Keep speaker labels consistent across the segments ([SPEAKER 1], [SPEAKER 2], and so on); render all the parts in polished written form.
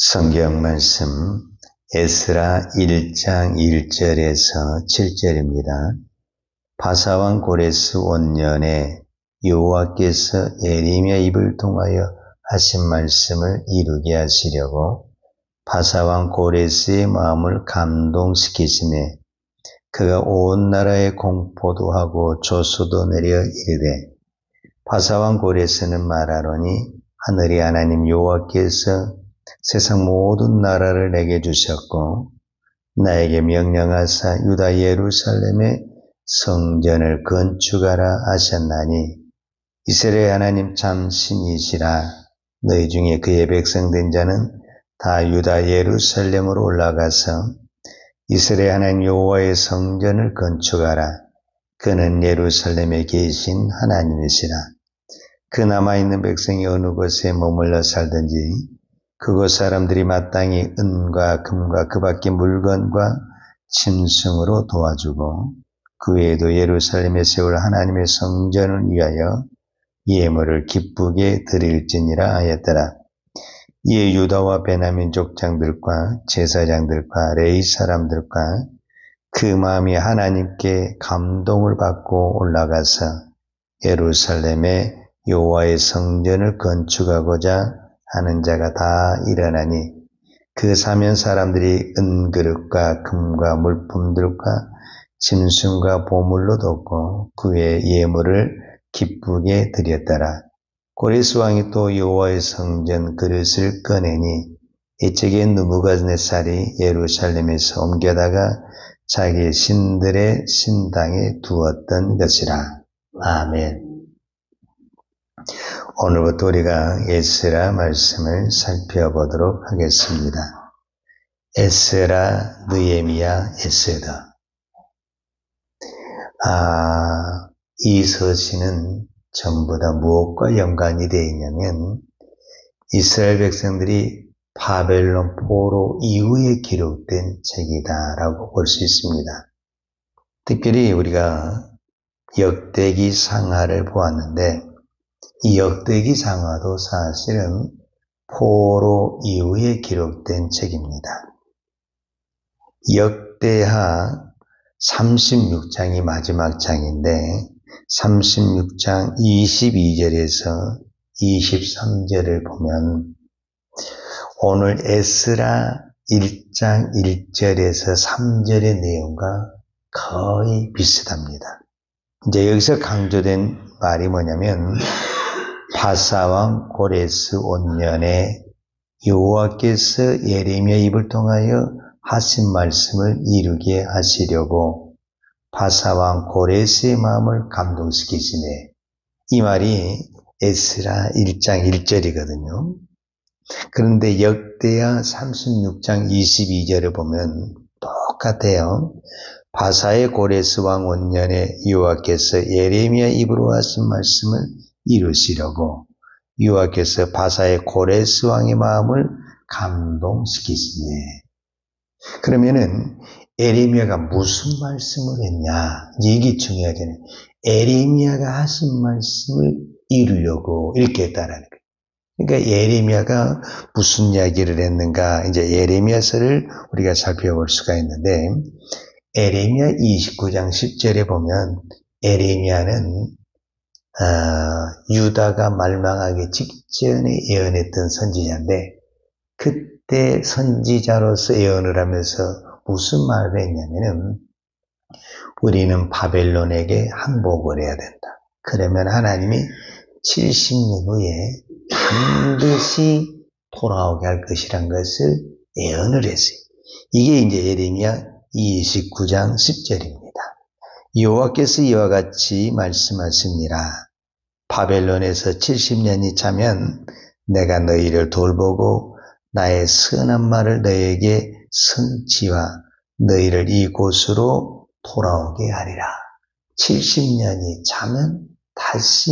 [SPEAKER 1] 성경 말씀 에스라 1장 1절에서 7절입니다. 바사왕 고레스 원년에 여호와께서 예레미야 입을 통하여 하신 말씀을 이루게 하시려고 바사왕 고레스의 마음을 감동시키시매 그가 온 나라에 공포도 하고 조소도 내려 이르되 바사왕 고레스는 말하노니 하늘의 하나님 여호와께서 세상 모든 나라를 내게 주셨고 나에게 명령하사 유다 예루살렘에 성전을 건축하라 하셨나니 이스라엘 하나님 참 신이시라. 너희 중에 그의 백성된 자는 다 유다 예루살렘으로 올라가서 이스라엘 하나님 여호와의 성전을 건축하라. 그는 예루살렘에 계신 하나님이시라. 그 남아있는 백성이 어느 곳에 머물러 살든지 그곳 사람들이 마땅히 은과 금과 그 밖의 물건과 짐승으로 도와주고 그 외에도 예루살렘에 세울 하나님의 성전을 위하여 예물을 기쁘게 드릴지니라 하였더라. 이에 유다와 베냐민 족장들과 제사장들과 레위 사람들과 그 마음이 하나님께 감동을 받고 올라가서 예루살렘에 여호와의 성전을 건축하고자 하는 자가 다 일어나니 그 사면 사람들이 은그릇과 금과 물품들과 짐승과 보물로 돕고 그의 예물을 기쁘게 드렸더라. 고레스 왕이 또 여호와의 성전 그릇을 꺼내니 이쪽에 느부갓네살이 예루살렘에서 옮겨다가 자기 신들의 신당에 두었던 것이라. 아멘. 오늘부터 우리가 에스라 말씀을 살펴보도록 하겠습니다. 에스라, 느헤미야, 에스더. 이 서신은 전부 다 무엇과 연관이 되어 있냐면 이스라엘 백성들이 바벨론 포로 이후에 기록된 책이다라고 볼 수 있습니다. 특별히 우리가 역대기 상하를 보았는데 이 역대기 상하도 사실은 포로 이후에 기록된 책입니다. 역대하 36장이 마지막 장인데 36장 22절에서 23절을 보면 오늘 에스라 1장 1절에서 3절의 내용과 거의 비슷합니다. 이제 여기서 강조된 말이 뭐냐면 바사왕 고레스 원년에 여호와께서 예레미야 입을 통하여 하신 말씀을 이루게 하시려고 바사왕 고레스의 마음을 감동시키시네. 이 말이 에스라 1장 1절이거든요. 그런데 역대하 36장 22절을 보면 똑같아요. 바사의 고레스 왕 원년에 여호와께서 예레미야 입으로 하신 말씀을 이루시려고 여호와께서 바사의 고레스 왕의 마음을 감동시키시네. 그러면은 예레미야가 무슨 말씀을 했냐? 이게 중요하잖아요. 예레미야가 하신 말씀을 이루려고 이렇게 했다라는 거예요. 그러니까 예레미야가 무슨 이야기를 했는가? 이제 예레미야서를 우리가 살펴볼 수가 있는데 예레미야 29장 10절에 보면 예레미야는 유다가 멸망하기 직전에 예언했던 선지자인데 그때 선지자로서 예언을 하면서 무슨 말을 했냐면은 우리는 바벨론에게 항복을 해야 된다. 그러면 하나님이 70년 후에 반드시 돌아오게 할 것이란 것을 예언을 했어요. 이게 이제 예레미야 29장 10절입니다. 여호와께서 이와 같이 말씀하십니다. 바벨론에서 70년이 차면 내가 너희를 돌보고 나의 선한 말을 너희에게 성취와 너희를 이곳으로 돌아오게 하리라. 70년이 차면 다시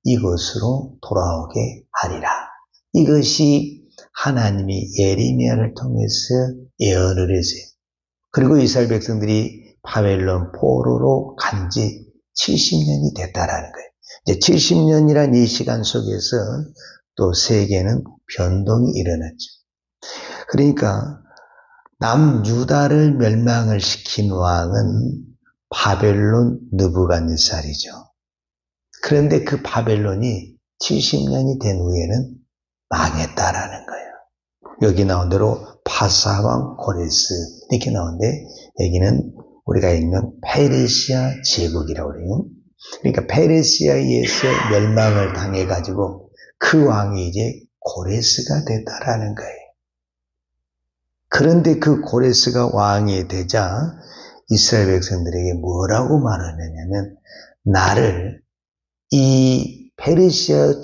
[SPEAKER 1] 이곳으로 돌아오게 하리라. 이것이 하나님이 예레미야를 통해서 예언을 했어요. 그리고 이스라엘 백성들이 바벨론 포로로 간 지 70년이 됐다라는 거예요. 이제 70년이라는 이 시간 속에서 또 세계는 변동이 일어났죠. 그러니까 남유다를 멸망을 시킨 왕은 바벨론 느부갓네살이죠. 그런데 그 바벨론이 70년이 된 후에는 망했다라는 거예요. 여기 나온 대로 파사왕 고레스 이렇게 나오는데 여기는 우리가 읽는 페르시아 제국이라고 그래요. 그러니까 페르시아에 의해서 멸망을 당해가지고 그 왕이 이제 고레스가 됐다라는 거예요. 그런데 그 고레스가 왕이 되자 이스라엘 백성들에게 뭐라고 말하느냐면 나를 이 페르시아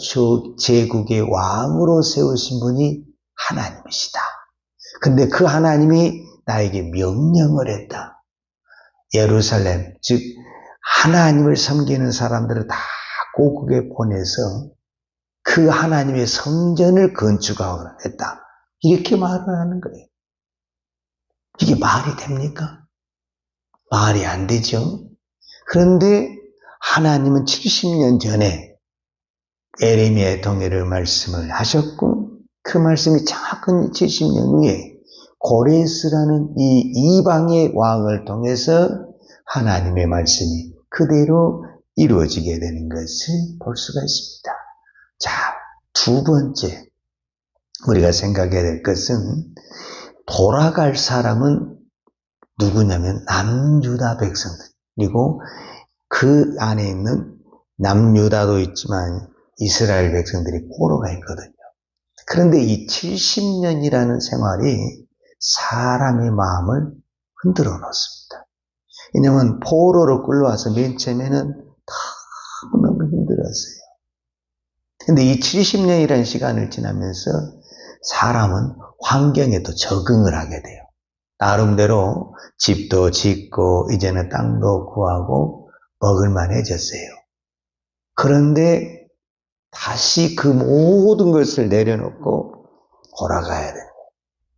[SPEAKER 1] 제국의 왕으로 세우신 분이 하나님이시다. 근데 그 하나님이 나에게 명령을 했다. 예루살렘, 즉 하나님을 섬기는 사람들을 다 고국에 보내서 그 하나님의 성전을 건축하거나 했다. 이렇게 말을 하는 거예요. 이게 말이 됩니까? 말이 안 되죠. 그런데 하나님은 70년 전에 에레미야 통해를 말씀을 하셨고 그 말씀이 정확한 70년 후에 고레스라는 이 이방의 왕을 통해서 하나님의 말씀이 그대로 이루어지게 되는 것을 볼 수가 있습니다. 자, 두 번째 우리가 생각해야 될 것은 돌아갈 사람은 누구냐면 남유다 백성들 그리고 그 안에 있는 남유다도 있지만 이스라엘 백성들이 포로가 있거든요. 그런데 이 70년이라는 생활이 사람의 마음을 흔들어 놓습니다. 왜냐하면 포로로 끌려와서 맨 처음에는 너무 힘들었어요. 그런데 이 70년이라는 시간을 지나면서 사람은 환경에 또 적응을 하게 돼요. 나름대로 집도 짓고 이제는 땅도 구하고 먹을만해졌어요. 그런데 다시 그 모든 것을 내려놓고 돌아가야 돼요.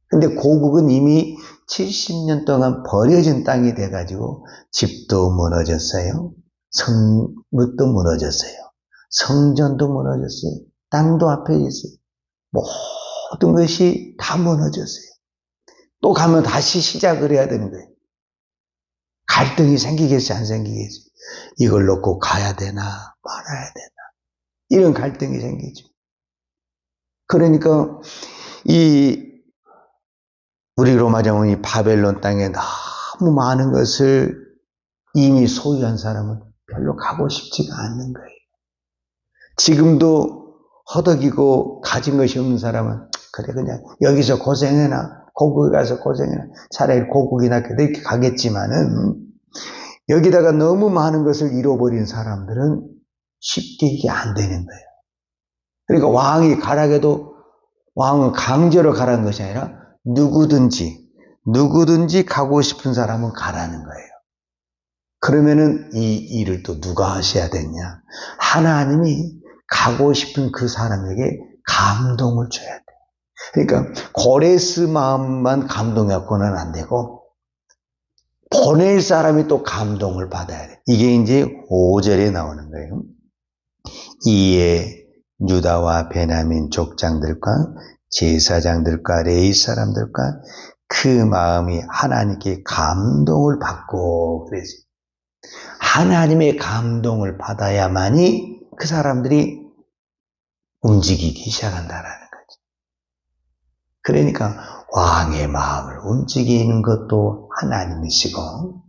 [SPEAKER 1] 근데 고국은 이미 70년 동안 버려진 땅이 돼가지고 집도 무너졌어요. 성읍도 무너졌어요. 성전도 무너졌어요. 땅도 앞에 있어요. 모든 것이 다 무너졌어요. 또 가면 다시 시작을 해야 되는 거예요. 갈등이 생기겠어요? 안 생기겠어요? 이걸 놓고 가야 되나 말아야 되나 이런 갈등이 생기죠. 그러니까 우리로 말하면 이 바벨론 땅에 너무 많은 것을 이미 소유한 사람은 별로 가고 싶지가 않는 거예요. 지금도 허덕이고 가진 것이 없는 사람은 그래 그냥 여기서 고생해나 고국에 가서 고생해나 차라리 고국이나 이렇게 가겠지만은 여기다가 너무 많은 것을 잃어버린 사람들은 쉽게 이게 안 되는 거예요. 그러니까 왕이 가라게도 왕은 강제로 가라는 것이 아니라 누구든지 가고 싶은 사람은 가라는 거예요. 그러면은 이 일을 또 누가 하셔야 되냐? 하나님이 가고 싶은 그 사람에게 감동을 줘야 돼요. 그러니까 고레스 마음만 감동해서는 안 되고 보낼 사람이 또 감동을 받아야 돼요. 이게 이제 5절에 나오는 거예요. 이에 유다와 베냐민 족장들과 제사장들과 레위 사람들과 그 마음이 하나님께 감동을 받고 그랬어요. 하나님의 감동을 받아야만이 그 사람들이 움직이기 시작한다라는 거죠. 그러니까 왕의 마음을 움직이는 것도 하나님이시고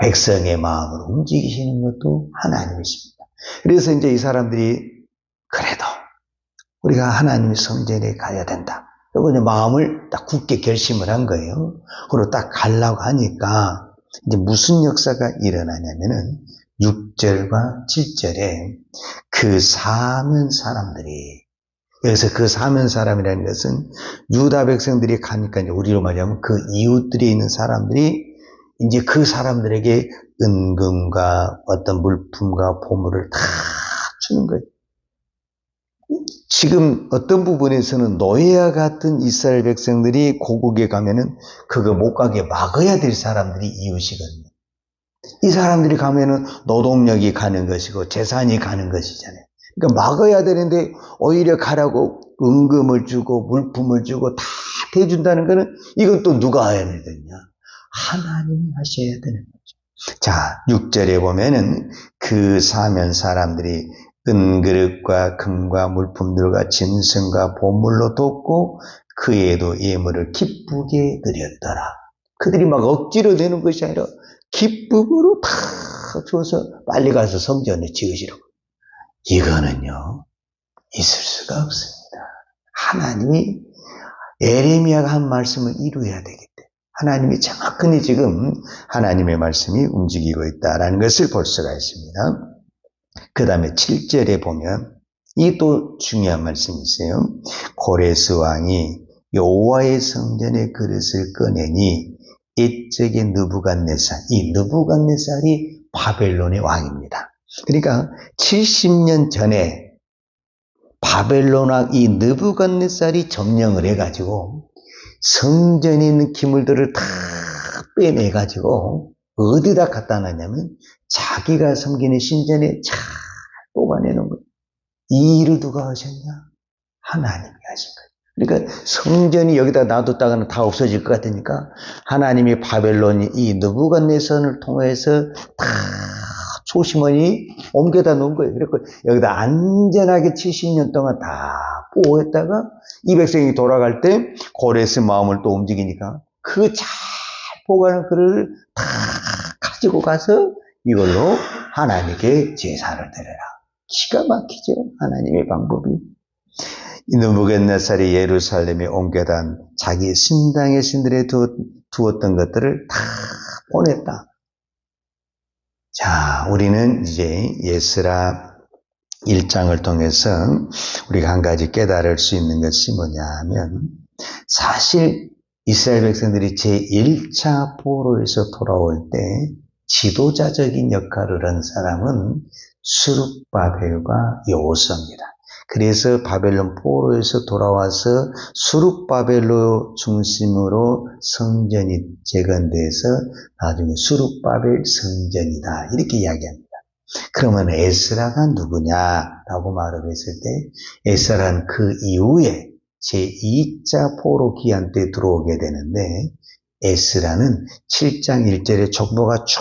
[SPEAKER 1] 백성의 마음을 움직이시는 것도 하나님이십니다. 그래서 이제 이 사람들이 그래도 우리가 하나님의 성전에 가야 된다. 그리고 이제 마음을 딱 굳게 결심을 한 거예요. 그리고 딱 가려고 하니까 이제 무슨 역사가 일어나냐면은 6절과 7절에 그 사면 사람들이 여기서 그 사면 사람이라는 것은 유다 백성들이 가니까 이제 우리로 말하면 그 이웃들이 있는 사람들이 이제 그 사람들에게 은금과 어떤 물품과 보물을 다 주는 거예요. 지금 어떤 부분에서는 노예와 같은 이스라엘 백성들이 고국에 가면은 그거 못 가게 막아야 될 사람들이 이웃이거든요. 이 사람들이 가면은 노동력이 가는 것이고 재산이 가는 것이잖아요. 그러니까 막아야 되는데 오히려 가라고 은금을 주고 물품을 주고 다 대준다는 거는 이건 또 누가 해야 되냐? 하나님이 하셔야 되는 거죠. 자, 6절에 보면은 그 사면 사람들이 은그릇과 금과 물품들과 짐승과 보물로 돕고 그에도 예물을 기쁘게 드렸더라. 그들이 막 억지로 내는 것이 아니라 기쁨으로 다 줘서 빨리 가서 성전에 지으시라고. 이거는요, 있을 수가 없습니다. 하나님이 에레미야가 한 말씀을 이루어야 되기 때문에 하나님이 정확히 지금 하나님의 말씀이 움직이고 있다는 것을 볼 수가 있습니다. 그 다음에 7절에 보면 이 또 중요한 말씀이 있어요. 고레스 왕이 여호와의 성전의 그릇을 꺼내니 이쪽에 느부갓네살, 이 느부갓네살이 바벨론의 왕입니다. 그러니까 70년 전에 바벨론 왕 이 느부갓네살이 점령을 해가지고 성전에 있는 기물들을 다 빼내가지고 어디다 갖다 놨냐면 자기가 섬기는 신전에 잘 뽑아내는 거예요. 이 일을 누가 하셨냐? 하나님이 하신 거예요. 그러니까 성전이 여기다 놔뒀다가는 다 없어질 것 같으니까 하나님이 바벨론이 이 느부갓네살을 통해서 다 조심하니 옮겨다 놓은 거예요. 그래서 여기다 안전하게 70년 동안 다 보호했다가 이 백성이 돌아갈 때 고레스 마음을 또 움직이니까 그 잘 보관한 그릇을 다 가지고 가서 이걸로 하나님께 제사를 드려라. 기가 막히죠. 하나님의 방법이. 이 느부갓네살이 예루살렘에 옮겨다 자기 신당의 신들에 두었던 것들을 다 보냈다. 자, 우리는 이제 에스라 1장을 통해서 우리가 한 가지 깨달을 수 있는 것이 뭐냐면 사실 이스라엘 백성들이 제1차 포로에서 돌아올 때 지도자적인 역할을 한 사람은 수룹바벨과 여호수아입니다. 그래서 바벨론 포로에서 돌아와서 수룹바벨로 중심으로 성전이 재건돼서 나중에 수룹바벨 성전이다 이렇게 이야기합니다. 그러면 에스라가 누구냐라고 말을 했을 때 에스라는 그 이후에 제2차 포로 기한 때 들어오게 되는데 에스라는 7장 1절에 족보가 쭉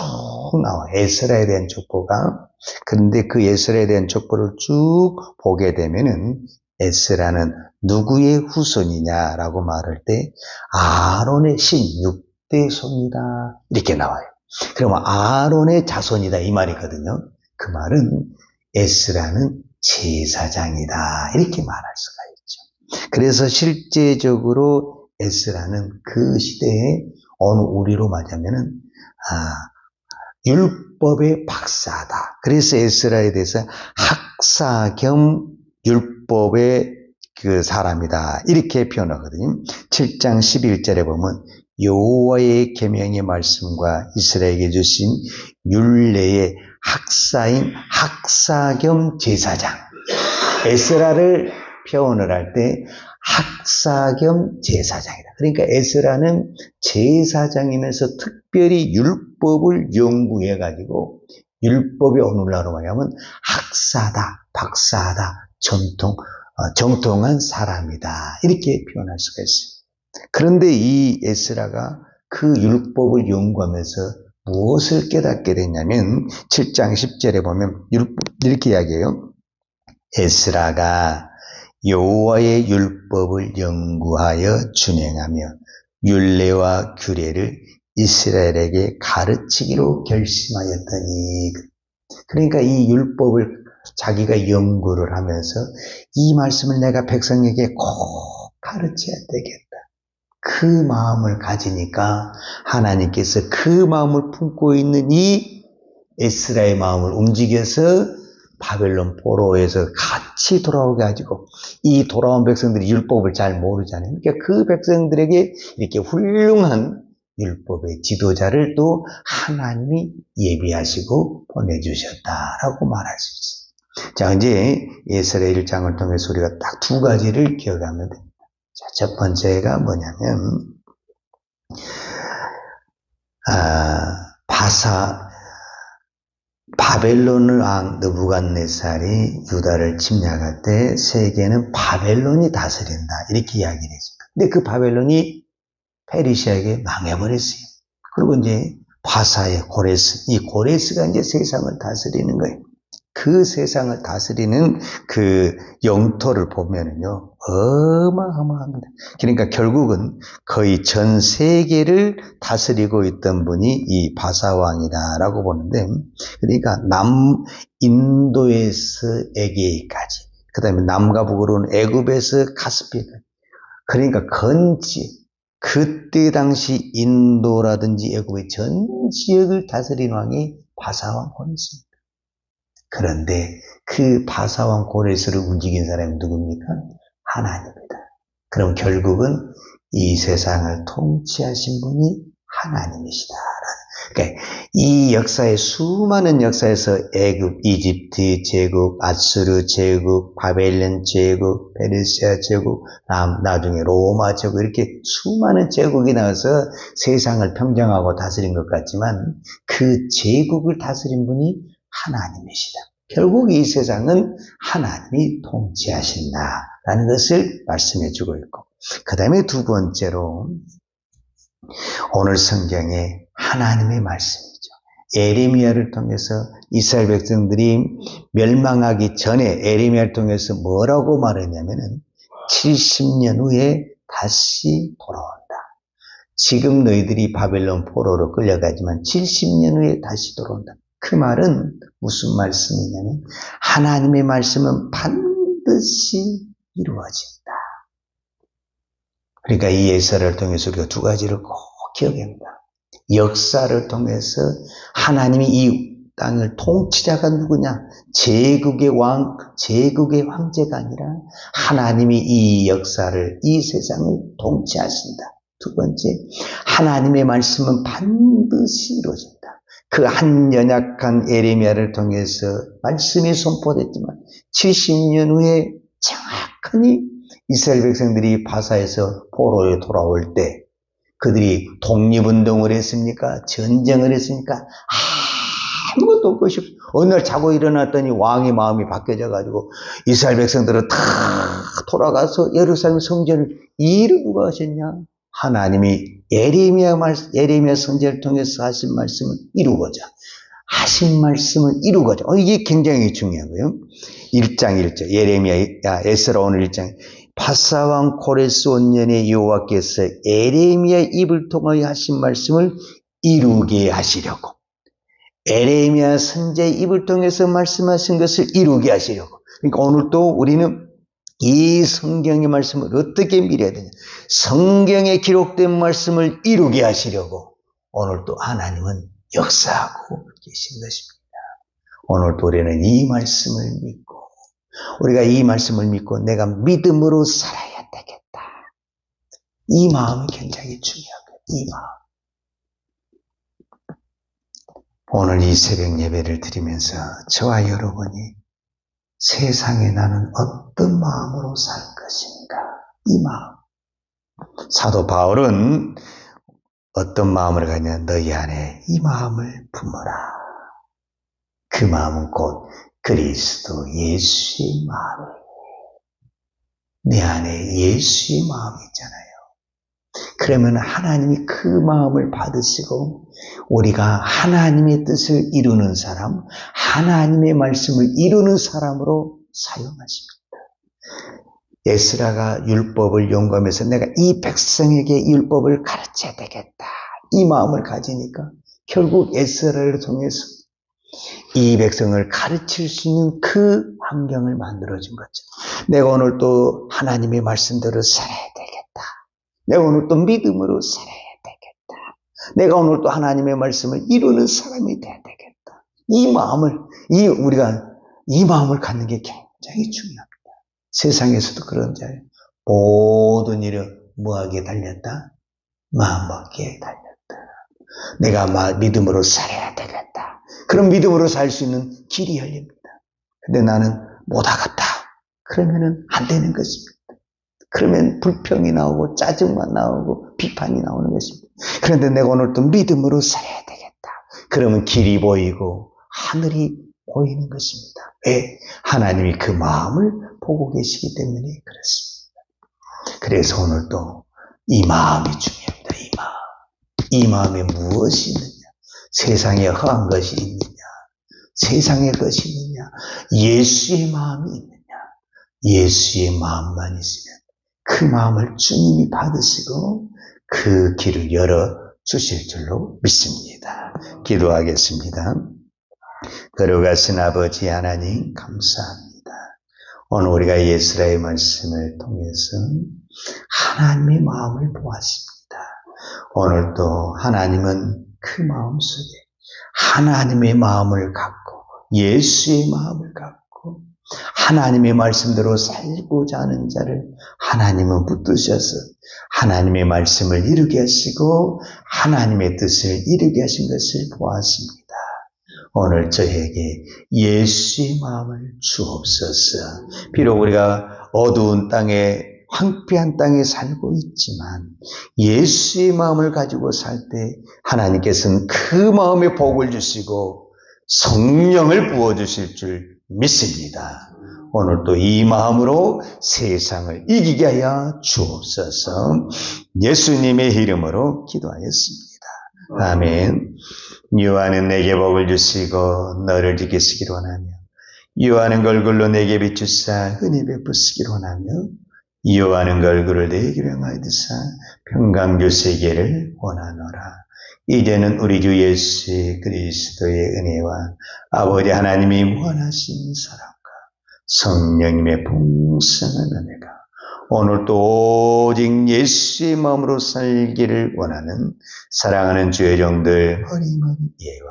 [SPEAKER 1] 나와. 에스라에 대한 족보가. 그런데 그 에스라에 대한 족보를 쭉 보게 되면은 에스라는 누구의 후손이냐라고 말할 때 아론의 16대 손이다 이렇게 나와요. 그러면 아론의 자손이다 이 말이거든요. 그 말은 에스라는 제사장이다 이렇게 말할 수가 있죠. 그래서 실제적으로 에스라는 그 시대에 어느 우리로 말하면은 율법의 박사다. 그래서 에스라에 대해서 학사 겸 율법의 그 사람이다. 이렇게 표현하거든요. 7장 11절에 보면 여호와의 계명의 말씀과 이스라엘에게 주신 율례의 학사인 학사 겸 제사장. 에스라를 표현을 할 때 학사 겸 제사장이다. 그러니까 에스라는 제사장이면서 특별히 율법을 연구해가지고 율법이 오늘날로 말하면 학사다, 박사다, 정통한 사람이다. 이렇게 표현할 수가 있어요. 그런데 이 에스라가 그 율법을 연구하면서 무엇을 깨닫게 됐냐면 7장 10절에 보면 이렇게 이야기해요. 에스라가 여호와의 율법을 연구하여 준행하며 율례와 규례를 이스라엘에게 가르치기로 결심하였더니 그러니까 이 율법을 자기가 연구를 하면서 이 말씀을 내가 백성에게 꼭 가르쳐야 되겠다. 그 마음을 가지니까 하나님께서 그 마음을 품고 있는 이 에스라의 마음을 움직여서 바벨론 포로에서 같이 돌아오게 가지고 이 돌아온 백성들이 율법을 잘 모르잖아요. 그러니까 그 백성들에게 이렇게 훌륭한 율법의 지도자를 또 하나님이 예비하시고 보내주셨다라고 말할 수 있어요. 자, 이제 에스라 1장을 통해서 우리가 딱 두 가지를 기억하면 됩니다. 자, 첫 번째가 뭐냐면 바벨론 왕 느부갓네살이 유다를 침략할 때 세계는 바벨론이 다스린다. 이렇게 이야기를 했습니다. 근데 그 바벨론이 페르시아에게 망해버렸어요. 그리고 이제 바사의 고레스, 이 고레스가 이제 세상을 다스리는 거예요. 그 세상을 다스리는 그 영토를 보면은요, 어마어마합니다. 그러니까 결국은 거의 전 세계를 다스리고 있던 분이 이 바사왕이다라고 보는데, 그러니까 남인도에서 에게이까지, 그 다음에 남과 북으로는 애굽에서 카스피까지, 그러니까 그때 당시 인도라든지 애굽의 전 지역을 다스린 왕이 바사왕 고레스입니다. 그런데 그 바사왕 고레스를 움직인 사람이 누굽니까? 하나님입니다. 그럼 결국은 이 세상을 통치하신 분이 하나님이시다. 그러니까 이 역사의 수많은 역사에서 애굽, 이집트 제국, 아수르 제국, 바벨론 제국, 페르시아 제국, 나중에 로마 제국, 이렇게 수많은 제국이 나와서 세상을 평정하고 다스린 것 같지만 그 제국을 다스린 분이 하나님이시다. 결국 이 세상은 하나님이 통치하신다라는 것을 말씀해 주고 있고, 그 다음에 두 번째로 오늘 성경에 하나님의 말씀이죠. 에레미야를 통해서 이스라엘 백성들이 멸망하기 전에 에레미야를 통해서 뭐라고 말했냐면은 70년 후에 다시 돌아온다. 지금 너희들이 바벨론 포로로 끌려가지만 70년 후에 다시 돌아온다. 그 말은 무슨 말씀이냐면 하나님의 말씀은 반드시 이루어진다. 그러니까 이 예사를 통해서 우리가 두 가지를 꼭 기억해야 합니다. 역사를 통해서 하나님이 이 땅을 통치자가 누구냐? 제국의 왕, 제국의 황제가 아니라 하나님이 이 역사를, 이 세상을 통치하신다. 두 번째, 하나님의 말씀은 반드시 이루어진다. 그 한 연약한 에레미야를 통해서 말씀이 선포됐지만 70년 후에 정확하니 이스라엘 백성들이 바사에서 포로에 돌아올 때 그들이 독립운동을 했습니까? 전쟁을 했습니까? 아무것도 없고 어느 날 자고 일어났더니 왕의 마음이 바뀌어져가지고 이스라엘 백성들은 다 돌아가서 예루살렘 성전을 이루고 하셨냐? 하나님이 에레미야 선지자를 통해서 하신 말씀을 이루고자 하신 말씀을 이루고자 이게 굉장히 중요한 거예요. 1장 1절 예레미야 에스라 오늘 1장 바사왕 고레스 원년에 여호와께서 에레미야 입을 통하여 하신 말씀을 이루게 하시려고 에레미야 선지자의 입을 통해서 말씀하신 것을 이루게 하시려고. 그러니까 오늘 또 우리는 이 성경의 말씀을 어떻게 믿어야 되냐. 성경에 기록된 말씀을 이루게 하시려고 오늘 또 하나님은 역사하고 계신 것입니다. 오늘 또 우리는 이 말씀을 믿고 우리가 이 말씀을 믿고 내가 믿음으로 살아야 되겠다. 이 마음이 굉장히 중요하고요. 이 마음. 오늘 이 새벽 예배를 드리면서 저와 여러분이 세상에 나는 어떤 마음으로 살 것인가? 이 마음. 사도 바울은 어떤 마음을 가냐? 너희 안에 이 마음을 품어라. 그 마음은 곧 그리스도 예수의 마음이에요. 내 안에 예수의 마음이 있잖아요. 그러면 하나님이 그 마음을 받으시고 우리가 하나님의 뜻을 이루는 사람, 하나님의 말씀을 이루는 사람으로 사용하십니다. 에스라가 율법을 연구하면서 내가 이 백성에게 율법을 가르쳐야 되겠다. 이 마음을 가지니까 결국 에스라를 통해서 이 백성을 가르칠 수 있는 그 환경을 만들어준 거죠. 내가 오늘 또 하나님의 말씀대로 살아야 되겠다. 내가 오늘 또 믿음으로 살아야 되겠다. 내가 오늘 또 하나님의 말씀을 이루는 사람이 돼야 되겠다. 이 마음을, 우리가 이 마음을 갖는 게 굉장히 중요합니다. 세상에서도 그런 자예요. 모든 일은 뭐하기에 달렸다? 마음먹기에 달렸다. 내가 믿음으로 살아야 되겠다. 그럼 믿음으로 살 수 있는 길이 열립니다. 근데 나는 못하겠다. 그러면은 안 되는 것입니다. 그러면 불평이 나오고 짜증만 나오고 비판이 나오는 것입니다. 그런데 내가 오늘 또 믿음으로 살아야 되겠다. 그러면 길이 보이고 하늘이 보이는 것입니다. 왜? 하나님이 그 마음을 보고 계시기 때문에 그렇습니다. 그래서 오늘도 이 마음이 중요합니다. 이 마음. 이 마음에 무엇이 있느냐? 세상에 허한 것이 있느냐? 세상의 것이 있느냐? 예수의 마음이 있느냐? 예수의 마음만 있으면 그 마음을 주님이 받으시고 그 길을 열어 주실 줄로 믿습니다. 기도하겠습니다. 거룩하신 아버지 하나님 감사합니다. 오늘 우리가 예수라의 말씀을 통해서 하나님의 마음을 보았습니다. 오늘도 하나님은 그 마음속에 하나님의 마음을 갖고 예수의 마음을 갖고 하나님의 말씀대로 살고자 하는 자를 하나님은 붙드셔서 하나님의 말씀을 이루게 하시고 하나님의 뜻을 이루게 하신 것을 보았습니다. 오늘 저에게 예수의 마음을 주옵소서. 비록 우리가 어두운 땅에 황폐한 땅에 살고 있지만 예수의 마음을 가지고 살 때 하나님께서는 그 마음에 복을 주시고 성령을 부어주실 줄 믿습니다. 오늘 또 이 마음으로 세상을 이기게 하여 주옵소서. 예수님의 이름으로 기도하였습니다. 아멘. 유하는 내게 복을 주시고 너를 지키시기를 원하며 유하는 걸굴로 내게 비추사 은혜 베푸시기를 원하며 유하는 걸굴을 내게 명하여 주사 평강 주시기를 원하노라. 이제는 우리 주 예수 그리스도의 은혜와 아버지 하나님이 무한하신 사랑과 성령님의 풍성한 은혜가 오늘 또 오직 예수의 마음으로 살기를 원하는 사랑하는 주의 종들 머리머리 예와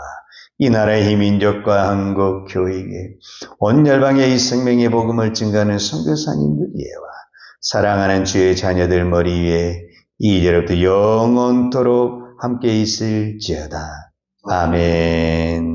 [SPEAKER 1] 이 나라의 민족과 한국 교회에 온 열방에 이 생명의 복음을 증거하는 선교사님들 예와 사랑하는 주의 자녀들 머리 위에 이제로부터 영원토록 함께 있을지어다. 아멘.